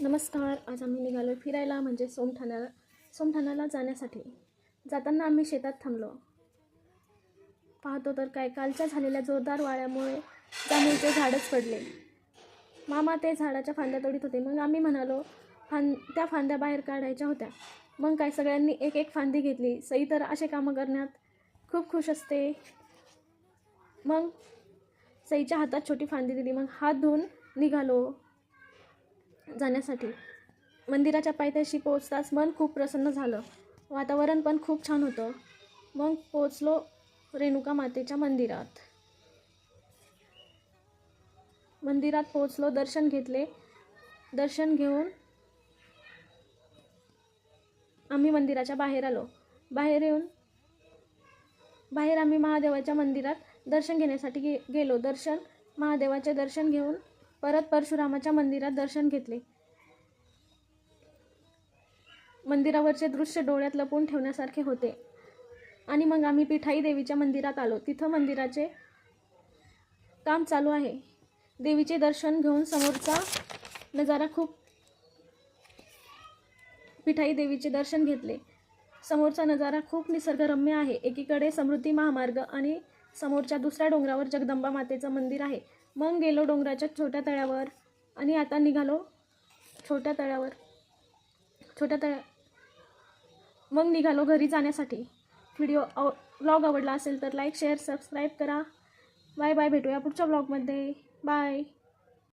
नमस्कार. आज आम्ही निघालो फिरायला म्हणजे सोमठाण्याला जाण्यासाठी. जाताना आम्ही शेतात थांबलो. पाहतो तर काय, कालच्या झालेल्या जोरदार वाऱ्यामुळे जांभळीचे झाडच पडले. मामा ते झाडाच्या फांद्या तोडीत होते. मग आम्ही म्हणालो त्या फांद्या बाहेर काढायच्या होत्या. मग काय, सगळ्यांनी एक एक फांदी घेतली. सई तर असे कामं करण्यात खूप खुश असते. मग सईच्या हातात छोटी फांदी दिली. मग हात धुवून निघालो जाण्यासाठी. मंदिराच्या पायथ्याशी पोहोचताच मन खूप प्रसन्न झालं. वातावरण पण खूप छान होतं. मग पोहोचलो रेणुका मातेच्या मंदिरात. पोहोचलो, दर्शन घेतले. दर्शन घेऊन आम्ही मंदिराच्या बाहेर आलो. बाहेर आम्ही महादेवाच्या मंदिरात दर्शन घेण्यासाठी गेलो. महादेवाचे दर्शन घेऊन परत परशुरामाच्या मंदिरात दर्शन घेतले. मंदिरावरचे दृश्य डोळ्यात लपवून ठेवण्यासारखे होते. आणि मग आम्ही पिठाई देवीच्या मंदिरात आलो. तिथं मंदिराचे काम चालू आहे. देवीचे दर्शन घेऊन पिठाई देवीचे दर्शन घेतले. समोरचा नजारा खूप निसर्गरम्य आहे. एकीकडे समृद्धी महामार्ग आणि समोरच्या दुसऱ्या डोंगरावर जगदंबा मातेचं मंदिर आहे. मग गेलो डोंगराच्या छोट्या तळ्यावर आणि आता निघालो मग निघालो घरी जाण्यासाठी. व्लॉग आवडला असेल तर लाईक, शेअर, सबस्क्राईब करा. Bye bye. भेटूया पुढच्या व्लॉगमध्ये. बाय.